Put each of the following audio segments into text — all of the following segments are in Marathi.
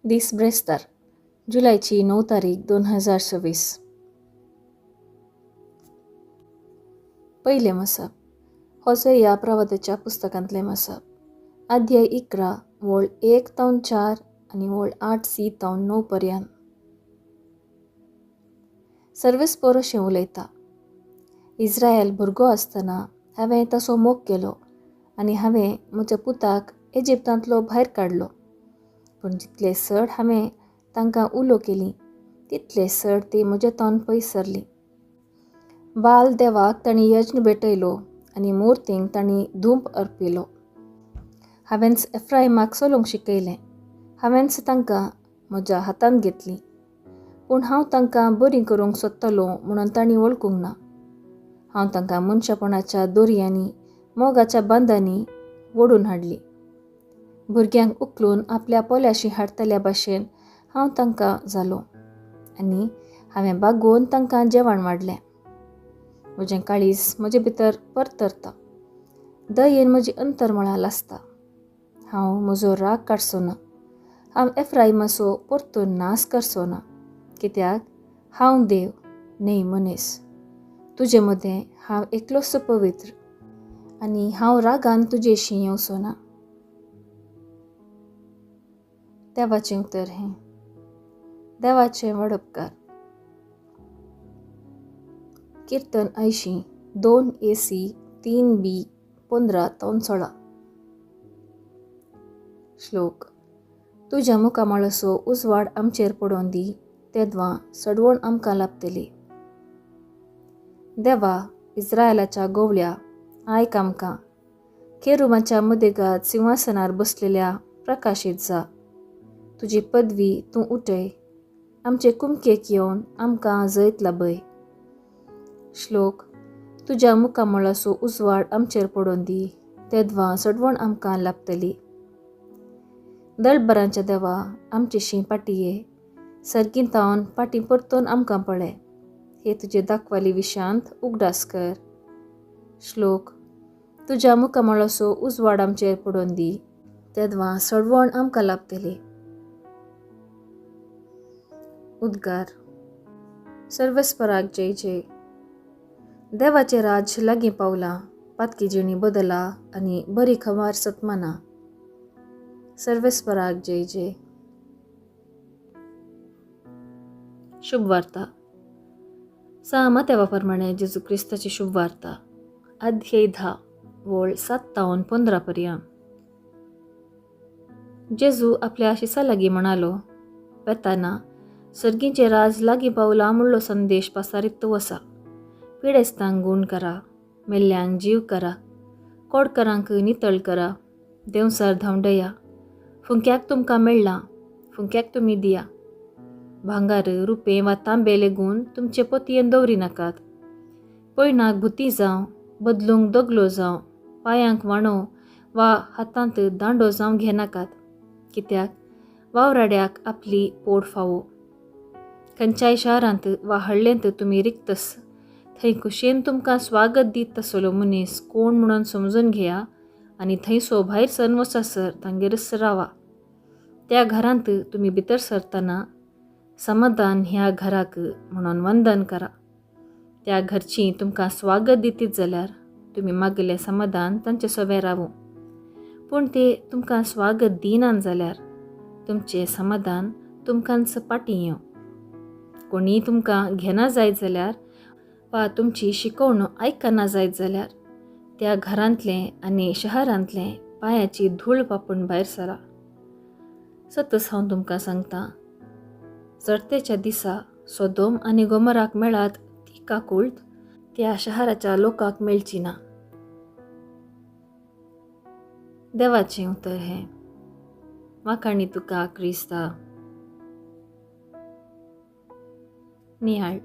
दीस ब्रेस्तार जुलैची 9 तारीख 2026. पहिले मसाब होसेया प्रवादाच्या पुस्तकांतले मसाब अध्याय 11 वोळ 1 ते 4 आणि वोळ 8c ते 9 पर्यंत. सर्वेस पोरोशें उलयता. इस्रायल भुरगो आसतना हांवें ताचो मोग केलो आनी हांवें म्हज्या पुताक इजिप्तांतलो भायर काडलो. पूण जितले चड हांवें तांकां उलो केली तितले चड ती म्हजे तोंड पयस सरली. बाल देवाक तांणी यज्ञ भेटयलो आनी मुर्तींक तांणी धूप अर्पिलो. हांवेंच एफ्राइमाक चलोवंक शिकयलें. हांवेंच तांकां म्हज्या हातांत घेतलीं. पूण हांव तांकां बरीं करूंक सोदतालो म्हणून तांणी वळखूंक ना. हांव तांकां मनशापणाच्या दोरयांनी मोगाच्या बांदांनी ओडून हाडलीं. भुरग्यांक उखलून आपल्या पोल्याशी हाडटल्या भाशेन हांव तांकां जालो आनी हांवें बागोवन तांकां जेवण वाडलें. म्हजें काळीज म्हजे भितर परतरता. दयेन म्हजी अंतरमळां लासता. हांव म्हजो राग काडचो ना. हांव एफ्राइमाचो परतून नास करचो ना. कित्याक हांव देव न्ही मनीस. तुजे मदें हांव एकलोच पवित्र आनी हांव रागान तुजेशी येवचो ना. देवाचें उतर हें. देवाचें व्हड उपकार. कीर्तन 80 2 AC 3B 15 ते 16. श्लोक. तुज्या मुखामळाचो उजवाड आमचेर पडोवन दी, तेदवां सडवण आमकां लाभतली. देवा इस्रायलाच्या गोवळ्या, आयक आमकां. केरुबाच्या मदेगाद सिंहासनार बसलेल्या प्रकाशीत जा. तुजी पदवी तूं उठय. आमचे कुमकेक येवन आमकां जैत लाभय. श्लोक. तुज्या मुखामळाचो उजवाड आमचेर पडोवन दी, तेदवां सडवण आमकां लाभतली. दळबरांच्या देवा आमचेशी पाटये. सर्गितावन पाटी परतोवन आमकां पळय. हे तुजे दाखवाली विशांत उगडास कर. श्लोक. तुज्या मुखामळाचो उजवाड आमचेर पडोवन दी, तेदवां सडवण आमकां लाभतली. उद्गार. सर्वेस्पराक जय जय. देवाचें राज लागीं पावलां. पातकी जिणी बदला आनी बरी खबर सतमाना. सर्वेस्पराक जय जय. शुभ वार्ता. माथेवाप्रमाणे जेजू क्रिस्ताची शुभ वार्ता. अध्याय 10 वोळ 7 ते 15 पर्यंत. जेजू आपल्या शिसा लागीं म्हणालो, वेताना सर्गींचे राज लागीं पावलां म्हणलो संदेश पासारीत वसा. पिडेस्तांक गूण करा, मेल्ल्यांक जीव करा, कोडकारांक नितळ करा, देंवसार धांवडया. फुंक्याक तुमकां मेळ्ळां, फुंक्याक तुमी दिया. भांगार रुपें वा तांबे लेगून तुमचे पोतयेन दवरी नाकात. पयणाक भुती जावं, बदलूंक दोगलो जावं, पांयांक वाणो वा हातांत दांडो जावं घेनाकात. कित्याक वावराड्याक आपली पोट फावो. खंयच्याय शारांत वा हळ्ळेंत तुमी रिक्तस, थंय खुशेन तुमकां स्वागत दीत तसलो मनीस कोण म्हणून समजून घेया आनी थंयसो भायर सरून वचासर तांगेरच रावा. त्या घरांत तुमी भितर सरतना समाधान ह्या घराक म्हणून वंदन करा. त्या घरचीं तुमकां स्वागत दितीत जाल्यार तुमी मागले समाधान तांचे सोबे रावूं. पूण ते तुमकां स्वागत दिनात जाल्यार तुमचें समाधान तुमकांच पाटी येवं. कोणीय तुमकां घेना जायत जाल्यार वा तुमची शिकवण आयकना जायत जाल्यार त्या घरांतलें आनी शहरांतलें पांयाची धूळ पापून भायर सरा. सतस हांव तुमकां सांगतां, चडतेच्या दिसा सोदोम आनी गोमोराक मेळात ती काकूळट त्या शहराच्या लोकांक मेळची ना. देवाचें उतर हें. वाखाणी तुका क्रिस्ता. नियाळ.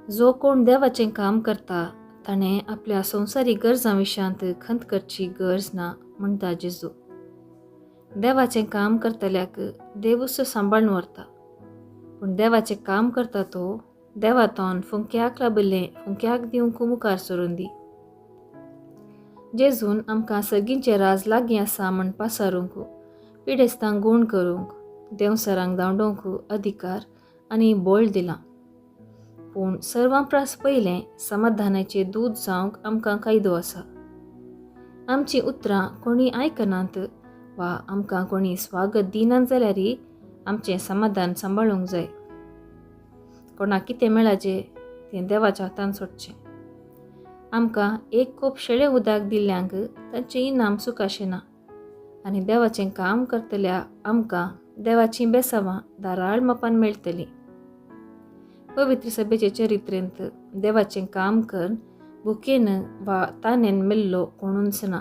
जो कोण देवाचें काम करता ताणें आपल्या संवसारी गरजां विशांत खंत करची गरज ना म्हणटा जेजू. देवाचें काम करतल्याक देवूच सांबाळून व्हरता. पूण देवाचें काम करता तो देवातोन फुंक्याक लाबिल्लें फुंक्याक दिवंक मुखार सरून दी. जेजून आमकां सर्गींचें राज लागीं आसा म्हण पासारूंक पिडेस्तांक गूण करूंक देवसरांक धांवडोवंक अधिकार आनी बोळ दिला. पूण सर्वांप्रास पयलें समाधानाचें दूत जावंक आमकां कायदो आसा. आमचीं उतरां कोणी आयकनात वा आमकां कोणी स्वागत दिनात जाल्यारय आमचें समाधान सांबाळूंक जाय. कोणाक कितें मेळाजें तें देवाच्या हातान सोडचें. आमकां एक कोप शेळें उदक दिल्ल्यांक तांचें इनाम सुखाशें ना आनी देवाचें काम करतल्या आमकां देवाचीं बेसावां धाराळ मापान मेळटलीं. पवित्र सभेचे चरित्रेंत देवाचें काम करून भुकेन वा ताणेन मेल्लो कोणूच ना.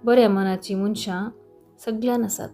बऱ्या मनाचीं मनशां सगळ्यान आसात.